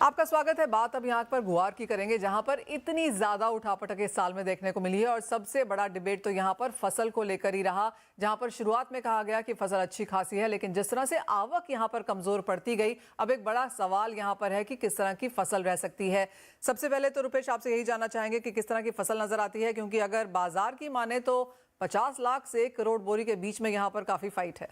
आपका स्वागत है। बात अब यहाँ पर गुआर की करेंगे, जहाँ पर इतनी ज्यादा उठापटक इस साल में देखने को मिली है और सबसे बड़ा डिबेट तो यहाँ पर फसल को लेकर ही रहा, जहाँ पर शुरुआत में कहा गया कि फसल अच्छी खासी है, लेकिन जिस तरह से आवक यहाँ पर कमजोर पड़ती गई, अब एक बड़ा सवाल यहाँ पर है कि किस तरह की फसल रह सकती है। सबसे पहले तो रुपेश, आपसे यही जानना चाहेंगे कि किस तरह की फसल नजर आती है, क्योंकि अगर बाजार की माने तो 50 लाख से 1 करोड़ बोरी के बीच में यहाँ पर काफी फाइट है।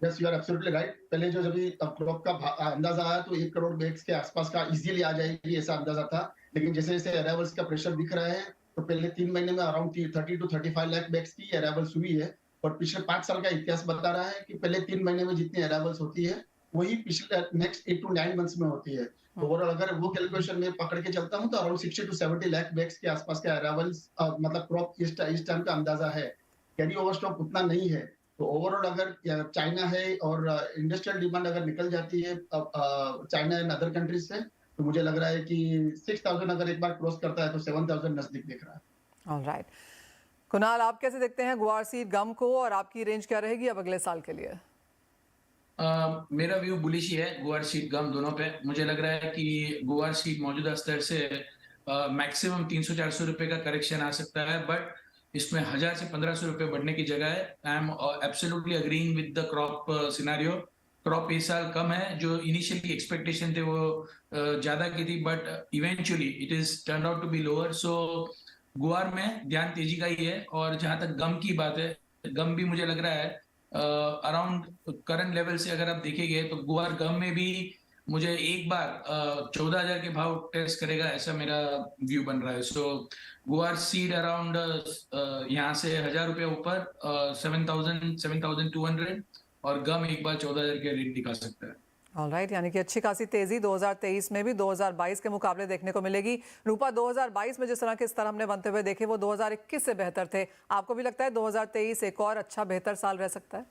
Yes, you are absolutely right. पहले जो जब क्रॉप का अंदाजा आया तो 1 करोड़ बैग्स के आसपास का इजीली आ जाएगी, ऐसा अंदाजा था। लेकिन जैसे जैसे अराइवल्स का प्रेशर दिख रहा है, तो पहले 3 महीने में अराउंड 30 to 35 लाख बैग्स की अराइवल्स हुई है। और पिछले 5 साल का इतिहास बता रहा है कि पहले 3 महीने में जितनी अराइवल्स होती है, वही पिछले नेक्स्ट 8 to 9 मंथ्स में होती है। ओवरऑल अगर वो कैलकुलेशन में पकड़ के चलता हूँ तो अराउंड 60 to 70 लाख बैग्स के आसपास के अराइवल्स, मतलब क्रॉप इस टाइम का अंदाजा है। कैरी ओवर स्टॉक उतना नहीं है। तो ओवरऑल अगर चाइना है और इंडस्ट्रियल डिमांड अगर निकल जाती है चाइना एंड अदर कंट्रीज से, तो मुझे लग रहा है कि 6000 अगर एक बार क्रॉस करता है तो 7000 नजदीक दिख रहा है। ऑलराइट, कुणाल, आप कैसे देखते हैं गुआर सीड गम को और आपकी रेंज क्या रहेगी अब अगले साल के लिए? मेरा व्यू बुलिश ही है गुआर सीड गम दोनों पे। मुझे लग रहा है कि गुआर सीड मौजूदा स्तर से मैक्सिमम 300-400 रुपए का करेक्शन आ सकता है, बट इसमें 1000 से 1500 रुपए बढ़ने की जगह है। I am absolutely agreeing with the crop scenario. Crop इस साल कम है, जो इनिशियली एक्सपेक्टेशन थे वो ज्यादा की थी, but eventually it is turn out to be lower. So गुआर में ध्यान तेजी का ही है। और जहां तक गम की बात है, गम भी मुझे लग रहा है अराउंड करंट लेवल से अगर आप देखेंगे तो गुआर गम में भी मुझे एक बार 14,000 के भाव टेस्ट करेगा, ऐसा मेरा व्यू बन रहा है। सो गुआर सीड अराउंड यहाँ से 1000 रुपये ऊपर 7,200 और गम एक बार 14,000 के रेट दिखा सकता है। ऑलराइट, यानी कि अच्छी खासी तेजी 2023 में भी 2022 के मुकाबले देखने को मिलेगी। रूपा, 2022 में जिस तरह के स्तर हमने बनते हुए देखे वो 2021 से बेहतर थे, आपको भी लगता है 2023 एक और अच्छा बेहतर साल रह सकता है?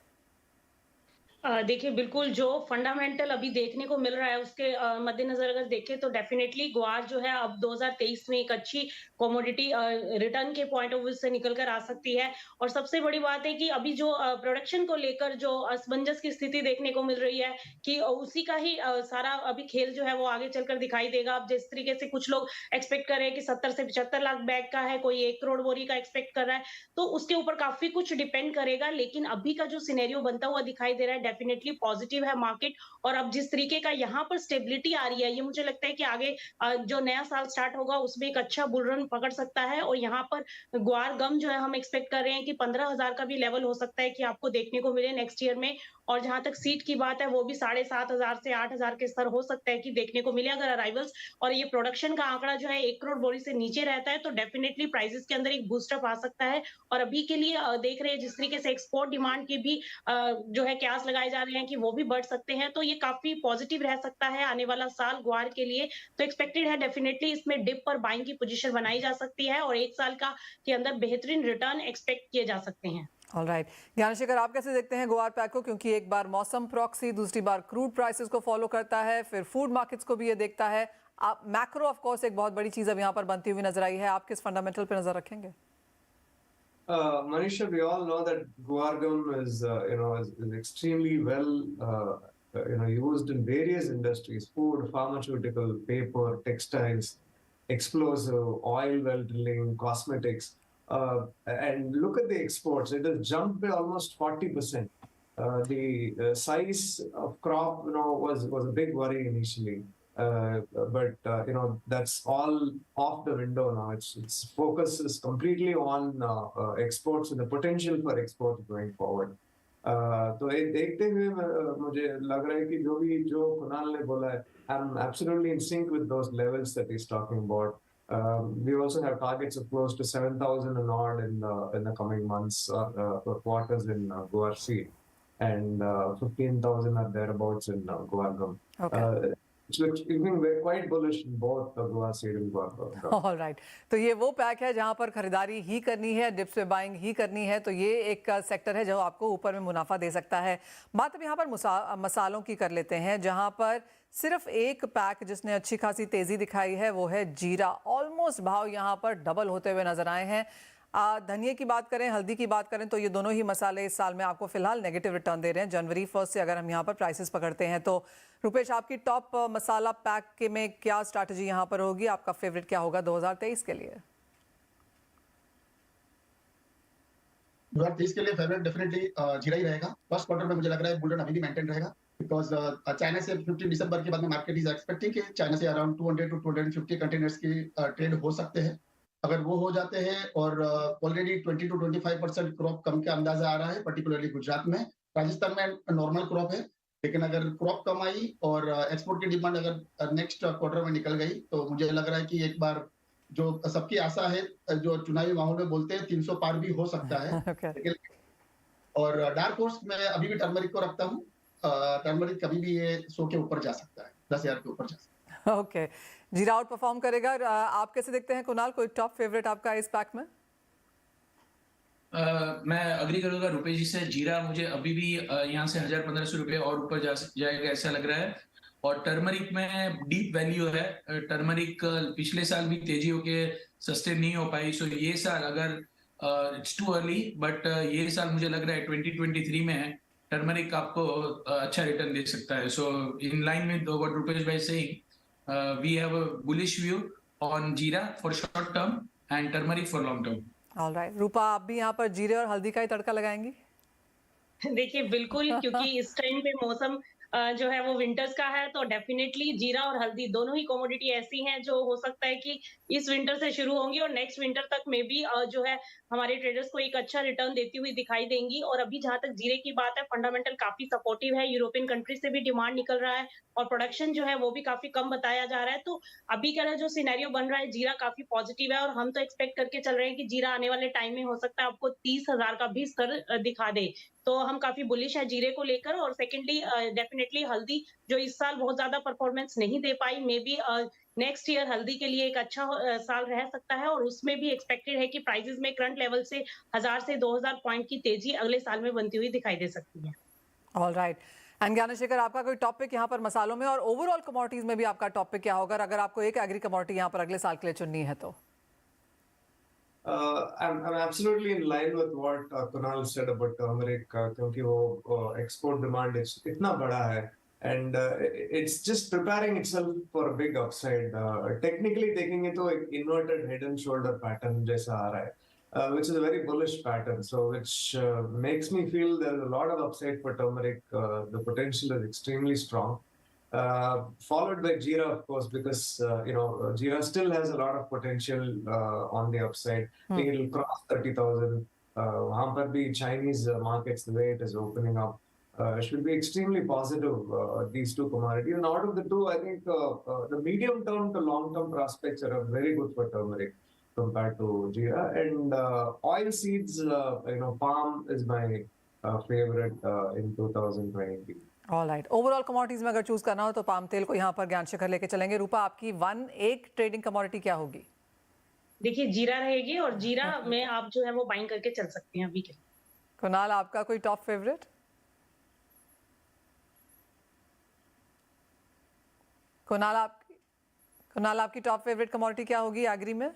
देखिए, बिल्कुल जो फंडामेंटल अभी देखने को मिल रहा है उसके मद्देनजर अगर देखें तो डेफिनेटली ग्वार जो है अब 2023 में एक अच्छी कमोडिटी रिटर्न के पॉइंट ऑफ व्यू से निकल कर आ सकती है। और सबसे बड़ी बात है कि अभी जो प्रोडक्शन को लेकर जो असमंजस की स्थिति देखने को मिल रही है कि उसी का ही सारा अभी खेल जो है वो आगे चलकर दिखाई देगा। अब जिस तरीके से कुछ लोग एक्सपेक्ट कर रहे हैं कि 70 से 75 लाख बैग का है, कोई 1 करोड़ बोरी का एक्सपेक्ट कर रहा है, तो उसके ऊपर काफी कुछ डिपेंड करेगा। लेकिन अभी का जो सिनेरियो बनता हुआ दिखाई दे रहा है, डेफिनेटली पॉजिटिव है मार्केट। और अब जिस तरीके का यहाँ पर स्टेबिलिटी आ रही है, ये मुझे लगता है कि आगे जो नया साल स्टार्ट होगा उसमें एक अच्छा बुल रन पकड़ सकता है। और यहाँ पर ग्वार गम जो है हम एक्सपेक्ट कर रहे हैं कि 15,000 का भी लेवल हो सकता है कि आपको देखने को मिले नेक्स्ट ईयर में। और जहां तक सीट की बात है वो भी 7,500 से 8,000 के स्तर हो सकता है कि देखने को मिले अगर अराइवल्स और ये प्रोडक्शन का आंकड़ा जो है 1 करोड़ बोरी से नीचे रहता है, तो डेफिनेटली प्राइसेस के अंदर एक बूस्टअप आ सकता है। और अभी के लिए देख रहे हैं जिस तरीके से एक्सपोर्ट डिमांड की भी जो है क्यास लगाए जा रहे हैं कि वो भी बढ़ सकते हैं, तो ये काफी पॉजिटिव रह सकता है आने वाला साल ग्वार के लिए। तो एक्सपेक्टेड है डेफिनेटली इसमें डिप पर बाइंग की पोजीशन बनाई जा सकती है और 1 साल का के अंदर बेहतरीन रिटर्न एक्सपेक्ट किए जा सकते हैं। ऑलराइट, ज्ञानशेखर, आप कैसे देखते हैं गुआर पैक को, क्योंकि एक बार मौसम प्रॉक्सी, दूसरी बार क्रूड प्राइसेस को फॉलो करता है, फिर फूड मार्केट्स को भी ये देखता है। आप मैक्रो ऑफ कोर्स एक बहुत बड़ी चीज अब यहाँ पर बनती हुई नजर आई है, आप किस फंडामेंटल पे नजर रखेंगे? Manisha, we all know that guargum is, is extremely well, used in various industries: food, pharmaceutical, paper, textiles, explosive, oil well drilling, cosmetics. And look at the exports; it has jumped by almost 40%. The size of crop, was a big worry initially. But that's all off the window now. Its focus is completely on exports and the potential for exports going forward. तो ये देखते हुए मुझे लग रहा है कि जो कुणाल ने बोला है, I'm absolutely in sync with those levels that he's talking about. We also have targets of close to 7,000 and odd in the coming months or quarters in guar seed, and 15,000 are thereabouts in guar gum. Okay. We're quite bullish in both the guar seed and guar gum. Alright, तो ये वो pack है जहां पर खरीदारी ही करनी है, dips पे बाइंग ही करनी है, तो ये एक सेक्टर है जो आपको ऊपर में मुनाफा दे सकता है। बात अब यहाँ पर मसालों की कर लेते हैं, जहां पर सिर्फ एक पैक जिसने अच्छी खासी तेजी दिखाई है वो है जीरा। ऑलमोस्ट भाव यहाँ पर डबल होते हुए नजर आए हैं। धनिये की बात करें, हल्दी की बात करें तो ये दोनों ही मसाले इस साल में आपको फिलहाल नेगेटिव रिटर्न दे रहे हैं। जनवरी 1 से अगर हम यहाँ पर प्राइसेस पकड़ते हैं तो रुपेश, आपकी टॉप मसाला पैक के में क्या स्ट्रैटेजी यहाँ पर होगी? आपका फेवरेट क्या होगा 2023 के लिए? 2023 के लिए फेवरेट डेफिनेटली जीरा ही रहेगा। फर्स्ट क्वार्टर में मुझे लग रहा है बुलियन अभी भी मेंटेन रहेगा, बिकॉज चाइना से 15 दिसंबर के बाद में मार्केट इज एक्सपेक्टिंग कि चाइना से अराउंड 200 टू 250 कंटेनर्स की ट्रेड हो सकते हैं। अगर वो हो जाते हैं और ऑलरेडी 20 टू 25% क्रॉप कम का अंदाजा आ रहा है, पर्टिकुलरली गुजरात में। राजस्थान में नॉर्मल क्रॉप है, लेकिन अगर क्रॉप कम आई और एक्सपोर्ट की डिमांड अगर नेक्स्ट क्वार्टर में निकल गई तो मुझे लग रहा है कि एक बार जो सबकी आशा है, जो चुनावी माहौल में बोलते हैं 300 पार भी हो सकता है। Okay. लेकिन और डार्क हॉर्स मैं अभी भी टर्मरिक को रखता हूँ। टर्मरिक कभी भी ये 100 के ऊपर जा सकता है, 10,000 के ऊपर जा सकता है। ओके, जीरा आउट परफॉर्म करेगा। आप कैसे देखते हैं कुणाल, कोई टॉप फेवरेट आपका इस पैक में? मैं अग्री करूंगा रुपेश जी से। जीरा मुझे अभी भी यहाँ से 1,000-1,500 रुपए और ऊपर जाएगा ऐसा लग रहा है। और टर्मरिक में डीप वैल्यू है। टर्मरिक पिछले साल भी तेजी होके सस्टेन नहीं हो पाई, सो ये साल अगर इट्स टू अर्ली, बट ये साल मुझे लग रहा है 2023 में टर्मरिक आपको अच्छा रिटर्न दे सकता है। So in line with what Rupesh भाई saying, we have a bullish view on jeera for short term and turmeric for long term. Alright, Rupa, आप भी यहाँ पर जीरे और हल्दी का ही तड़का लगाएंगी? देखिए बिल्कुल, क्योंकि इस टाइम पे मौसम जो है वो विंटर्स का है, तो डेफिनेटली जीरा और हल्दी दोनों ही कमोडिटी ऐसी हैं जो हो सकता है कि इस विंटर से शुरू होंगी और नेक्स्ट विंटर तक में भी जो है हमारे ट्रेडर्स को एक अच्छा रिटर्न देती हुई दिखाई देंगी। और अभी जहां तक जीरे की बात है, फंडामेंटल काफी सपोर्टिव है, यूरोपियन कंट्रीज से भी डिमांड निकल रहा है और प्रोडक्शन जो है वो भी काफी कम बताया जा रहा है। तो अभी क्या है, जो सिनेरियो बन रहा है, जीरा काफी पॉजिटिव है और हम तो एक्सपेक्ट करके चल रहे हैं कि जीरा आने वाले टाइम में हो सकता है आपको 30,000 का भी स्तर दिखा दे। तो हम काफी बुलिश है जीरे को लेकर। और सेकेंडली डेफिनेटली हल्दी, जो इस साल बहुत ज्यादा परफॉर्मेंस नहीं दे पाई, मे बी नेक्स्ट ईयर हल्दी के लिए एक अच्छा साल रह सकता है और उसमें भी एक्सपेक्टेड है कि प्राइसेस में करंट लेवल से 1,000 से 2,000 पॉइंट की तेजी अगले साल में बनती हुई दिखाई दे सकती है। ऑलराइट, एंड ज्ञानेश्वर, आपका कोई टॉपिक यहाँ पर मसालों में और ओवरऑल कमोडिटीज में भी आपका टॉपिक क्या होगा अगर आपको एक एग्री कमोडिटी यहाँ पर अगले साल के लिए चुननी है तो? I'm absolutely in line with what Kunal said about turmeric, क्योंकि वो export demand इतना बड़ा है and it's just preparing itself for a big upside. Technically देखेंगे तो एक inverted head and shoulder pattern जैसा आ रहा है, which is a very bullish pattern. So which makes me feel there's a lot of upside for turmeric. The potential is extremely strong. Followed by Jeera, of course, because Jeera still has a lot of potential on the upside. I think it'll cross 30,000. वहाँ पर भी Chinese markets, the way it is opening up, should be extremely positive. These two commodities, and out of the two, I think the medium term to long term prospects are very good for turmeric compared to Jeera. And oil seeds, palm is my favorite in 2020. Alright, overall commodities में अगर choose करना हो तो palm तेल को यहाँ पर ज्ञानशेखर लेके चलेंगे। रूपा, आपकी एक ट्रेडिंग कमोडिटी क्या होगी? देखिए जीरा रहेगी और जीरा में आप जो है वो बाइंग करके चल सकते हैं अभी के। कुणाल, आपका कोई टॉप फेवरेट? कुणाल, आपकी टॉप फेवरेट कमोडिटी क्या होगी एग्री में?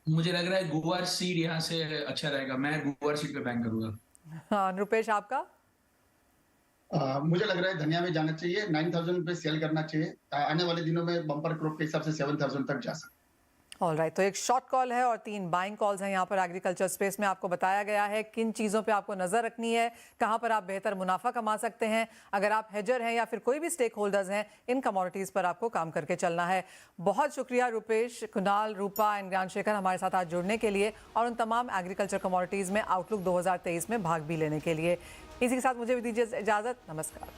मुझे लग रहा है गुवार सीड यहाँ से अच्छा रहेगा, मैं गुवार सीड पे बैंक करूंगा। हाँ, रुपेश, आपका? मुझे लग रहा है धनिया में जाना चाहिए, 9,000 पे सेल करना चाहिए। आने वाले दिनों में बम्पर क्रॉप के हिसाब से 7,000 तक जा सकता है। ऑलराइट, तो एक शॉर्ट कॉल है और 3 बाइंग कॉल्स हैं यहाँ पर एग्रीकल्चर स्पेस में। आपको बताया गया है किन चीज़ों पे आपको नज़र रखनी है, कहाँ पर आप बेहतर मुनाफा कमा सकते हैं। अगर आप हेजर हैं या फिर कोई भी स्टेक होल्डर्स हैं, इन कमोडिटीज़ पर आपको काम करके चलना है। बहुत शुक्रिया रुपेश, कुणाल, रूपा एंड ज्ञानशेखर हमारे साथ आज जुड़ने के लिए और उन तमाम एग्रीकल्चर कमोडिटीज़ में आउटलुक 2023 में भाग भी लेने के लिए। इसी के साथ मुझे भी दीजिए इजाज़त। नमस्कार।